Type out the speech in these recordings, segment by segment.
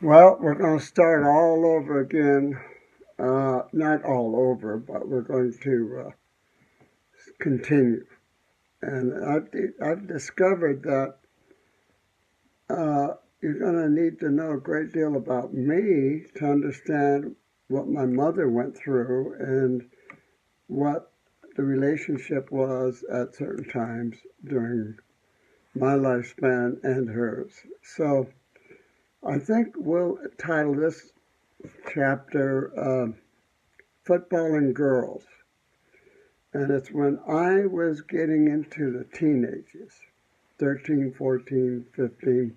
Well, we're going to start all over again. Not all over, but we're going to continue. And I've discovered that you're going to need to know a great deal about me to understand what my mother went through and what the relationship was at certain times during my lifespan and hers. So I think we'll title this chapter Football and Girls. And it's when I was getting into the teenagers, 13, 14, 15.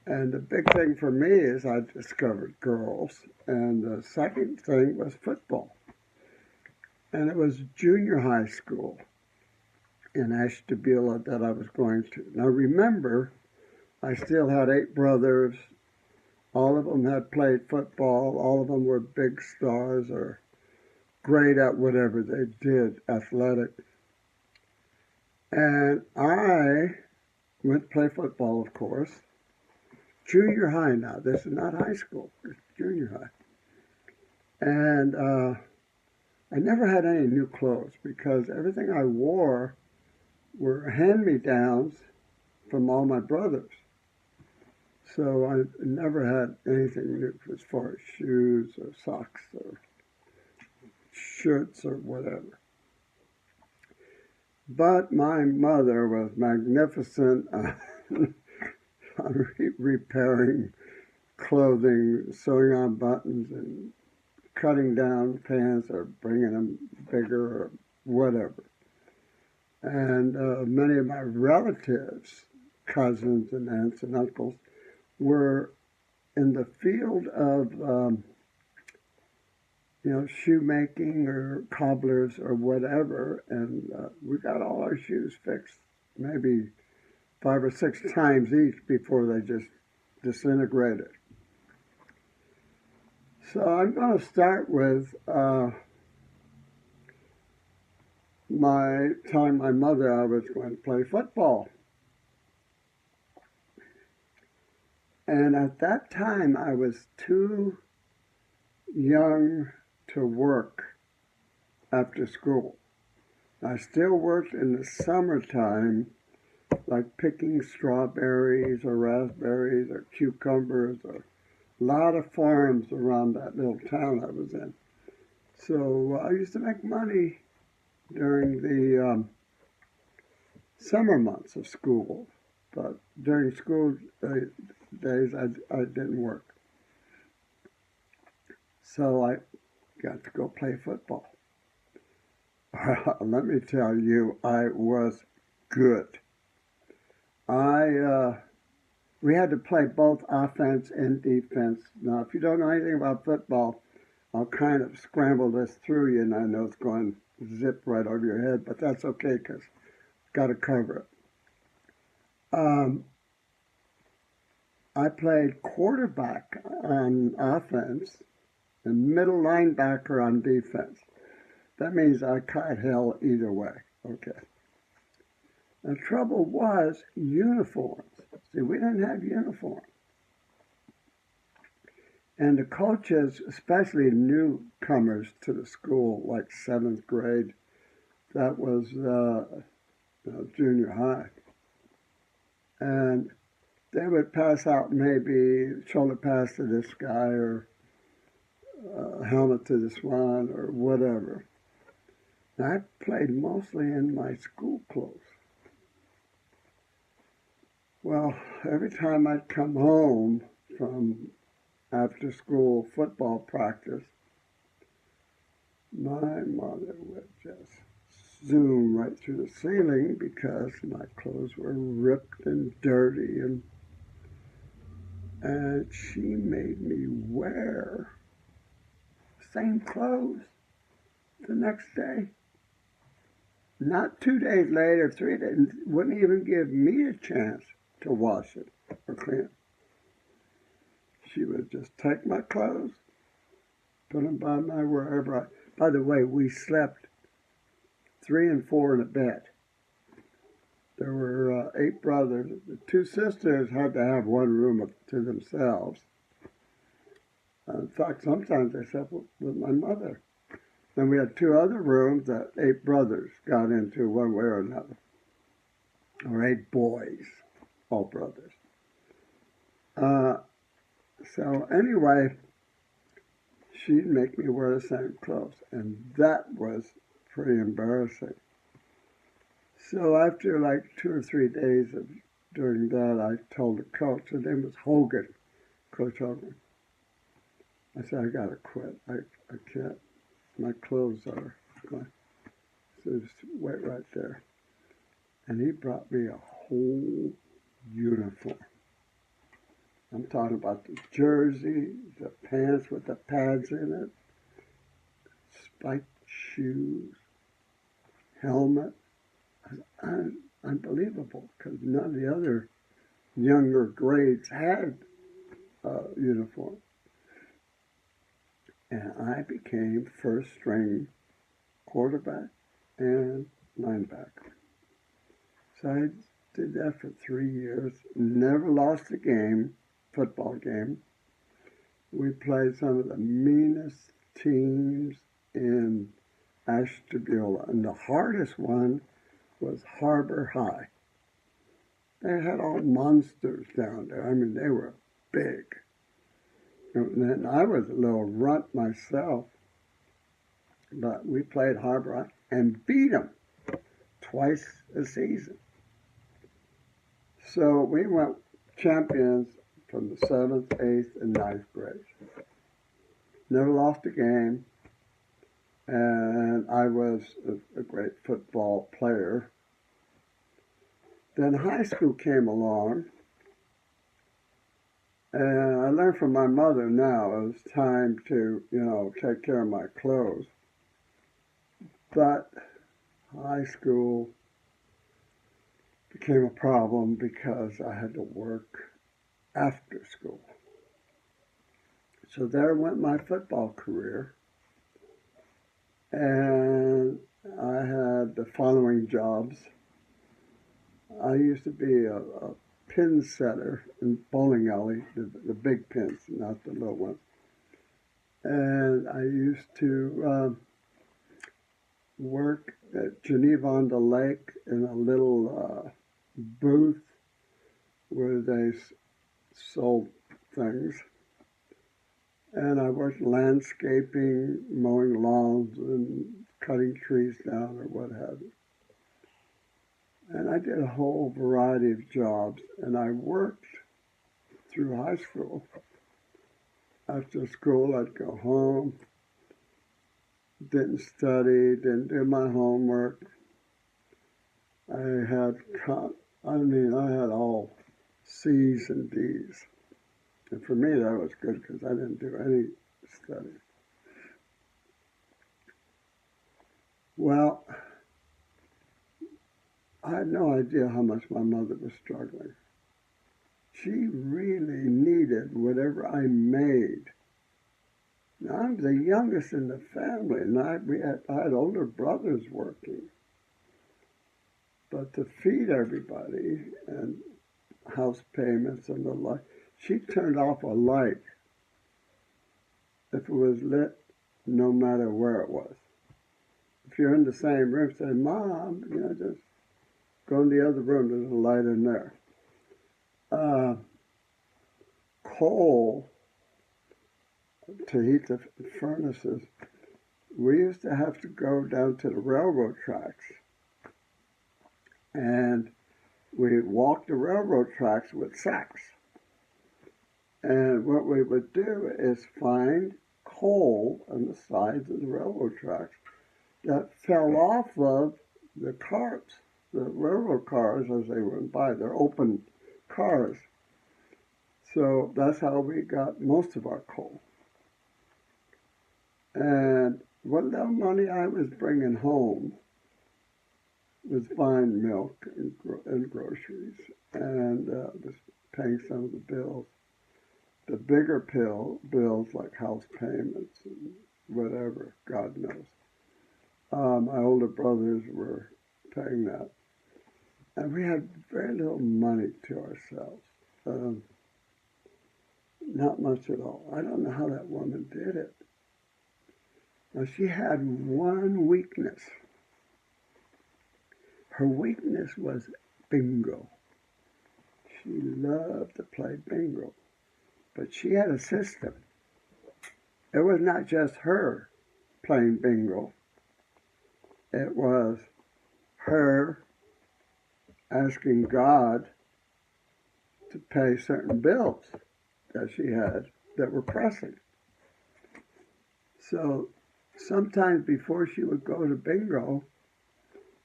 And the big thing for me is I discovered girls. And the second thing was football. And it was junior high school in Ashtabula that I was going to. Now remember, I still had 8 brothers. All of them had played football. All of them were big stars or great at whatever they did, athletic. And I went to play football, of course. Junior high now. This is not high school. It's junior high. And I never had any new clothes because everything I wore were hand-me-downs from all my brothers. So I never had anything new as far as shoes or socks or shirts or whatever. But my mother was magnificent on repairing clothing, sewing on buttons, and cutting down pants or bringing them bigger or whatever. And many of my relatives, cousins and aunts and uncles, were in the field of shoemaking or cobblers or whatever, and we got all our shoes fixed maybe 5 or 6 times each before they just disintegrated. So I'm going to start with my telling my mother I was going to play football. And at that time, I was too young to work after school. I still worked in the summertime, like picking strawberries or raspberries or cucumbers or a lot of farms around that little town I was in. So I used to make money during the summer months of school, but during school days I didn't work. So I got to go play football. Let me tell you, I was good. I We had to play both offense and defense. Now, if you don't know anything about football, I'll kind of scramble this through you, and I know it's going to zip right over your head, but that's okay because I've got to cover it. I played quarterback on offense and middle linebacker on defense. That means I caught hell either way. Okay. The trouble was uniforms. See, we didn't have uniforms. And the coaches, especially newcomers to the school, like seventh grade, that was junior high, and they would pass out maybe shoulder pass to this guy or helmet to this one or whatever. And I played mostly in my school clothes. Well, every time I'd come home from after school football practice, my mother would just zoom right through the ceiling because my clothes were ripped and dirty, and she made me wear the same clothes the next day. Not 2 days later, 3 days, wouldn't even give me a chance to wash it or clean it. She would just take my clothes, put them by my wherever I. By the way, we slept 3 and 4 in a bed. There were 8 brothers. The 2 sisters had to have one room to themselves. In fact, sometimes I slept with my mother. Then we had two other rooms that 8 brothers got into one way or another, or 8 boys, all brothers. Uh, so anyway, she'd make me wear the same clothes, and that was pretty embarrassing. So after like 2 or 3 days of doing that, I told the coach, her name was Hogan, Coach Hogan. I said, I gotta quit. I can't. My clothes are gone. So just wait right there. And he brought me a whole uniform. I'm talking about the jersey, the pants with the pads in it, spiked shoes, helmet. Unbelievable, because none of the other younger grades had a uniform. And I became first string quarterback and linebacker. So I did that for 3 years. Never lost a game, football game. We played some of the meanest teams in Ashtabula, and the hardest one was Harbor High. They had all monsters down there. I mean, they were big. And then I was a little runt myself, but we played Harbor High and beat them twice a season. So we went champions from the 7th, 8th, and 9th grade. Never lost a game, and I was a great football player. Then high school came along, and I learned from my mother now it was time to, take care of my clothes. But high school became a problem because I had to work after school. So there went my football career. And I had the following jobs. I used to be a pin setter in bowling alley, the big pins, not the little ones. And I used to work at Geneva on the Lake in a little booth where they sold things. And I worked landscaping, mowing lawns, and cutting trees down or what have you. And I did a whole variety of jobs. And I worked through high school. After school, I'd go home, didn't study, didn't do my homework. I had all C's and D's. And for me, that was good because I didn't do any study. Well, I had no idea how much my mother was struggling. She really needed whatever I made. Now, I'm the youngest in the family, and I had older brothers working. But to feed everybody and house payments and the like, she turned off a light if it was lit, no matter where it was. If you're in the same room, say, Mom, just go in the other room, there's a light in there. Coal to heat the furnaces, we used to have to go down to the railroad tracks. And we'd walk the railroad tracks with sacks. And what we would do is find coal on the sides of the railroad tracks that fell off of the carts, the railroad cars as they went by. They're open cars. So that's how we got most of our coal. And what little money I was bringing home was buying milk and groceries and just paying some of the bills. The bigger bills like house payments and whatever, God knows. My older brothers were paying that. And we had very little money to ourselves. Not much at all. I don't know how that woman did it. Now, she had one weakness. Her weakness was bingo. She loved to play bingo. But she had a system. It was not just her playing bingo. It was her asking God to pay certain bills that she had that were pressing. So sometimes before she would go to bingo,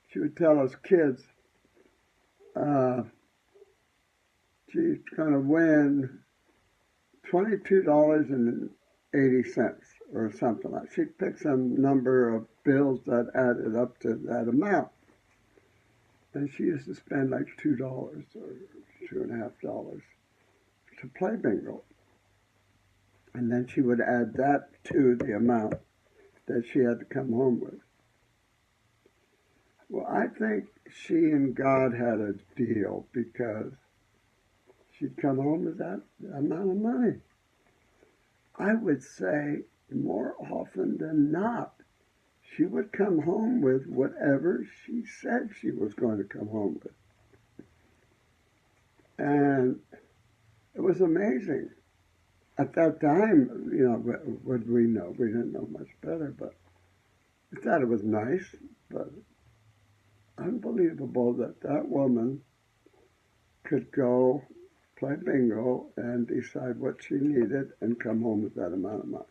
she would tell us kids, she's going to win $22.80 or something like that. She'd pick some number of bills that added up to that amount. And she used to spend like $2 or $2.50 to play bingo. And then she would add that to the amount that she had to come home with. Well, I think she and God had a deal because she'd come home with that amount of money. I would say more often than not, she would come home with whatever she said she was going to come home with. And it was amazing. At that time, what did we know? We didn't know much better, but we thought it was nice, but unbelievable that that woman could go play bingo and decide what she needed and come home with that amount of money.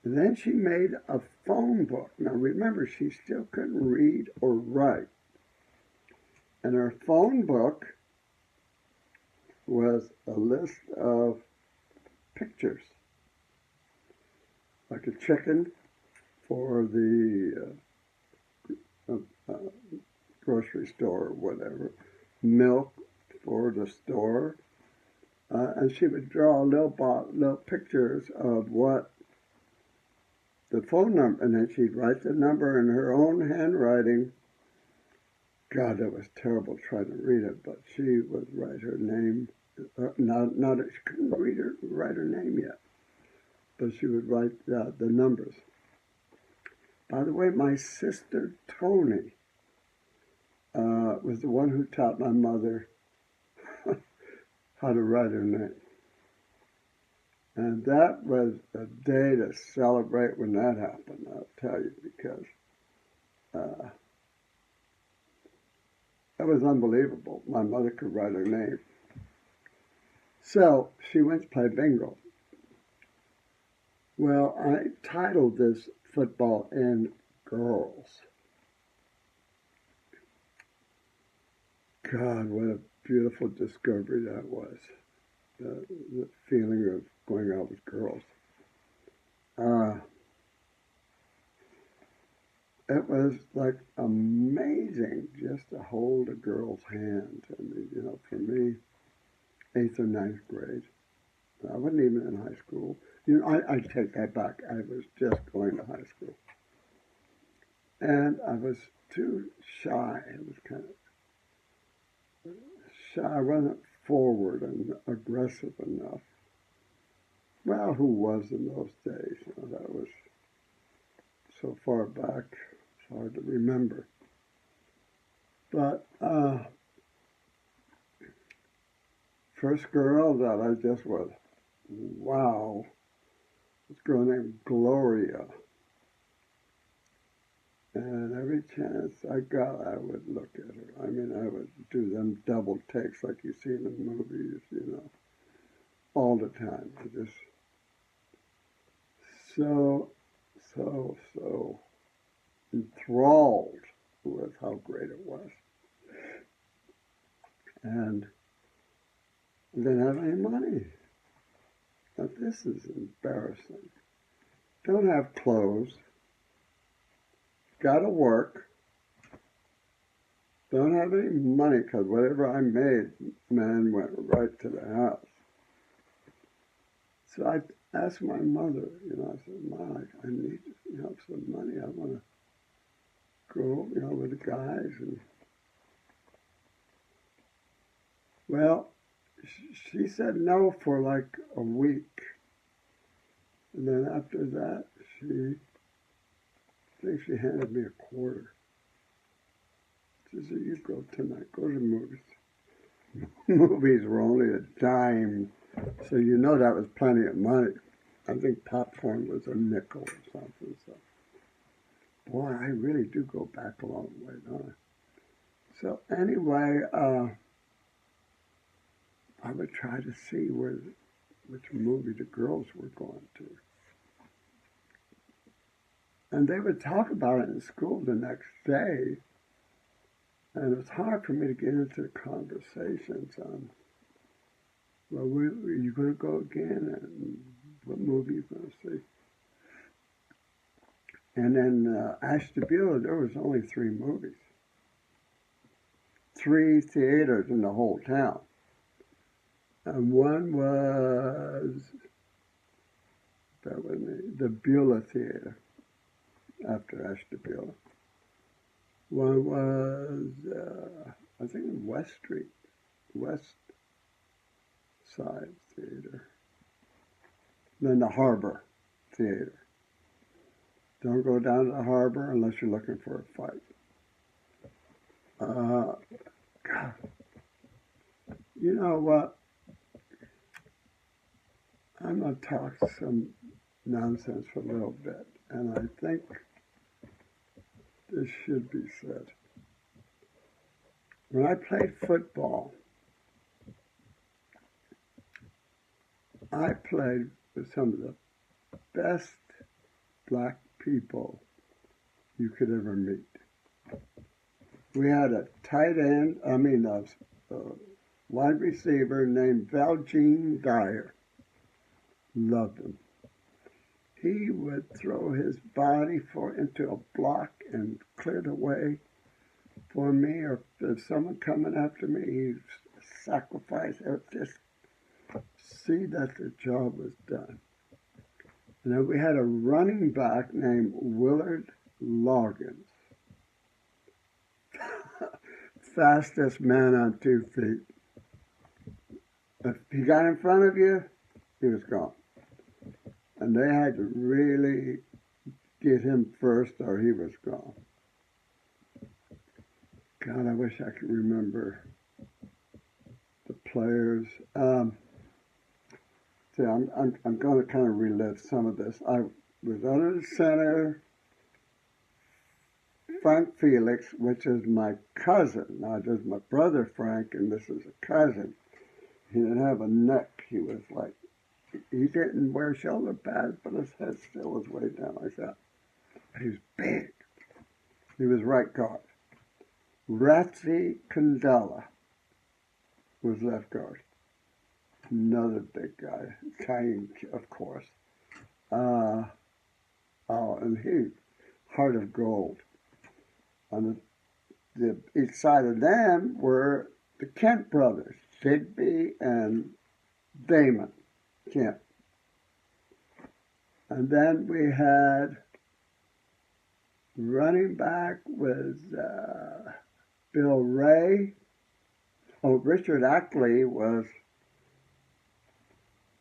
And then she made a phone book. Now remember, she still couldn't read or write. And her phone book was a list of pictures, like a chicken for the grocery store or whatever, milk for the store, and she would draw little pictures of what the phone number, and then she'd write the number in her own handwriting. God, that was terrible trying to read it, but she would write her name. Not that she couldn't write her name yet, but she would write the numbers. By the way, my sister Tony was the one who taught my mother how to write her name. And that was a day to celebrate when that happened, I'll tell you, because that was unbelievable. My mother could write her name. So she went to play bingo. Well, I titled this Football and Girls. God, what a beautiful discovery that was. The feeling of going out with girls. It was like amazing just to hold a girl's hand. I mean, for me, 8th or 9th grade. I wasn't even in high school. I take that back. I was just going to high school. And I was too shy. I was kind of shy. I wasn't forward and aggressive enough. Well, who was in those days? That was so far back, it's hard to remember. But first girl that I just was, wow, this girl named Gloria. And every chance I got, I would look at her. I mean, I would do them double takes like you see in the movies, all the time. I just so enthralled with how great it was. And I didn't have any money. Now, this is embarrassing. Don't have clothes. Gotta work. Don't have any money because whatever I made, man, went right to the house. So I asked my mother, I said, Ma, I need some money. I want to go, with the guys. And well, she said no for like a week. And then after that, I think she handed me a quarter. She said, you go tonight, go to the movies. Movies were only a dime, so you know that was plenty of money. I think popcorn was a nickel or something. So, boy, I really do go back a long way, don't I? So anyway, I would try to see which movie the girls were going to. And they would talk about it in school the next day. And it was hard for me to get into the conversations on, well, are you going to go again? And what movie are you going to see? And then Ashton Beulah, there was only 3 movies. 3 theaters in the whole town. And one was, the Beulah Theater, after Ashton Beulah. One was, I think, West Street, West Side Theater. Then the Harbor Theater. Don't go down to the Harbor unless you're looking for a fight. God, you know what? I'm going to talk some nonsense for a little bit, and I think this should be said. When I played football, I played with some of the best black people you could ever meet. We had a wide receiver named Valjean Dyer. Loved him. He would throw his body into a block and clear the way for me, or if someone coming after me, he'd sacrifice it, just see that the job was done. And then we had a running back named Willard Loggins. Fastest man on 2 feet. If he got in front of you, he was gone. And they had to really get him first or he was gone. God, I wish I could remember the players. See, I'm going to kind of relive some of this. I was under the center. Frank Felix, which is my cousin. Now, there's my brother Frank, and this is a cousin. He didn't have a neck. He was like, he didn't wear shoulder pads, but his head still was way down like that. But he was big. He was right guard. Ratsy Candela was left guard. Another big guy. Italian, of course. And he, heart of gold. On each side of them were the Kent brothers, Digby and Damon Kent. And then we had running back was Bill Ray. Oh, Richard Ackley was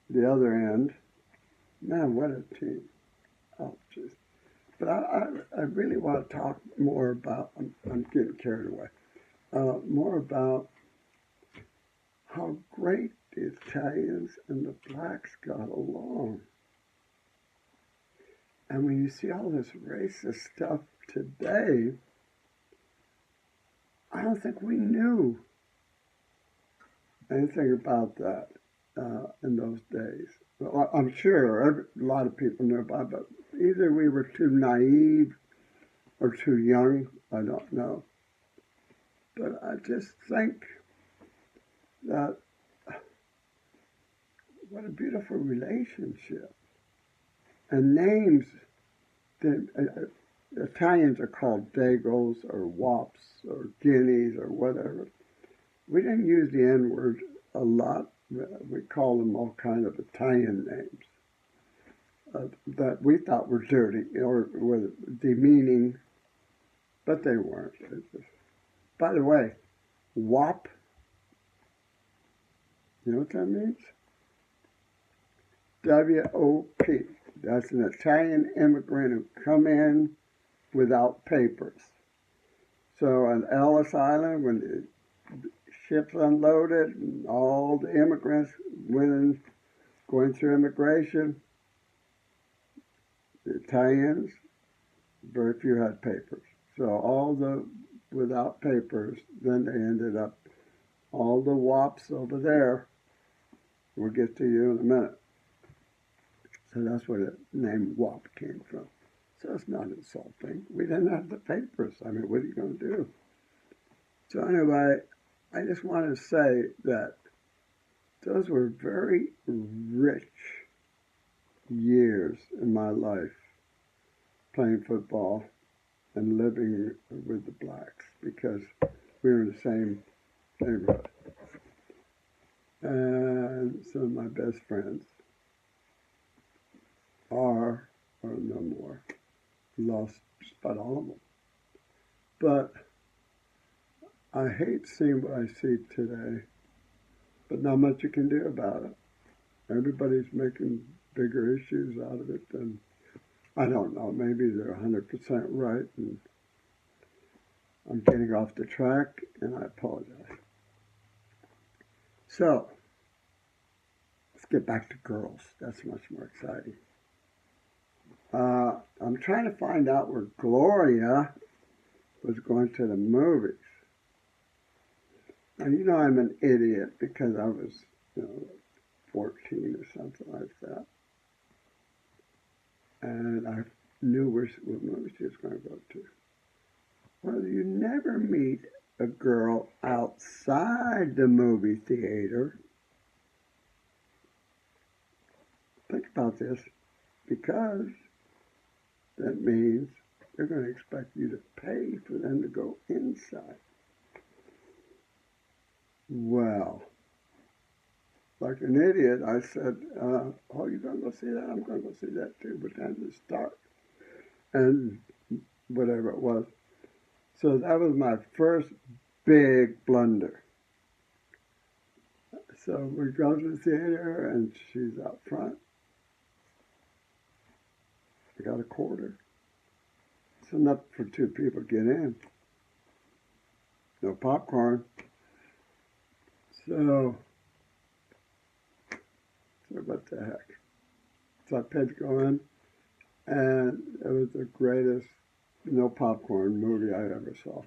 the other end. Man, what a team. Oh, jeez. But I really want to talk more about, I'm getting carried away, more about how great the Italians and the blacks got along. And when you see all this racist stuff today, I don't think we knew anything about that in those days. Well, I'm sure a lot of people knew about it, but either we were too naive or too young, I don't know. But I just think that what a beautiful relationship. And names, Italians are called Dagos or Wops or Guineas or whatever. We didn't use the N-word a lot. We call them all kind of Italian names that we thought were dirty or were demeaning, but they weren't. By the way, WAP You know what that means? WOP. That's an Italian immigrant who come in without papers. So on Ellis Island, when the ships unloaded and all the immigrants went in, going through immigration, the Italians, very few had papers. So all the without papers, then they ended up, all the WAPs over there, we'll get to you in a minute. So that's where the name WAP came from. So it's not insulting. We didn't have the papers. I mean, what are you going to do? So anyway, I just want to say that those were very rich years in my life playing football and living with the blacks because we were in the same neighborhood. And some of my best friends are no more. Lost just about all of them. But I hate seeing what I see today, but not much you can do about it. Everybody's making bigger issues out of it than, I don't know, maybe they're 100% right, and I'm getting off the track, and I apologize. So, let's get back to girls. That's much more exciting. I'm trying to find out where Gloria was going to the movies. And you know I'm an idiot because I was, 14 or something like that. And I knew what movie she was going to go to. Well, you never meet a girl outside the movie theater. Think about this, because that means they're going to expect you to pay for them to go inside. Well, like an idiot, I said, oh, you're going to go see that? I'm going to go see that too, but then it started. And whatever it was. So that was my first big blunder. So we go to the theater, and she's out front. I got a quarter. It's enough for 2 people to get in. No popcorn. So what the heck? So I paid to go in, and it was the greatest no popcorn movie I ever saw.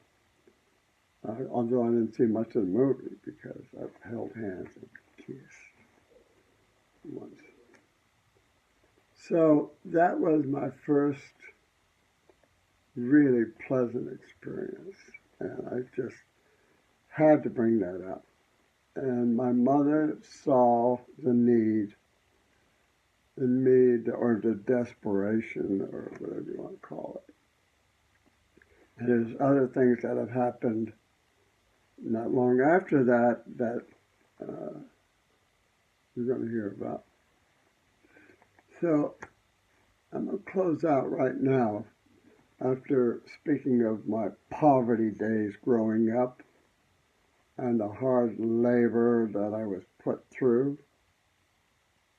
Although I didn't see much of the movie because I held hands and kissed once. So that was my first really pleasant experience, and I just had to bring that up. And my mother saw the need in me, or the desperation, or whatever you want to call it. And there's other things that have happened not long after that you're going to hear about. So I'm going to close out right now after speaking of my poverty days growing up and the hard labor that I was put through.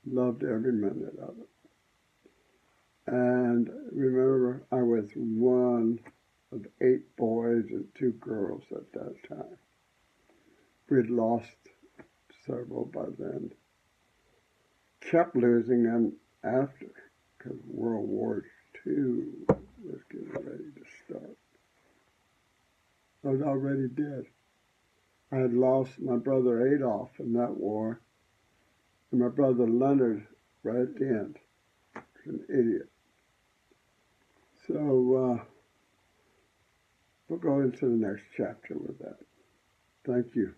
Loved every minute of it. And remember, I was one of 8 boys and 2 girls at that time. We'd lost several by then. Kept losing them after, because World War II was getting ready to start. I was already dead. I had lost my brother Adolf in that war, and my brother Leonard right at the end. An idiot. So we'll go into the next chapter with that. Thank you.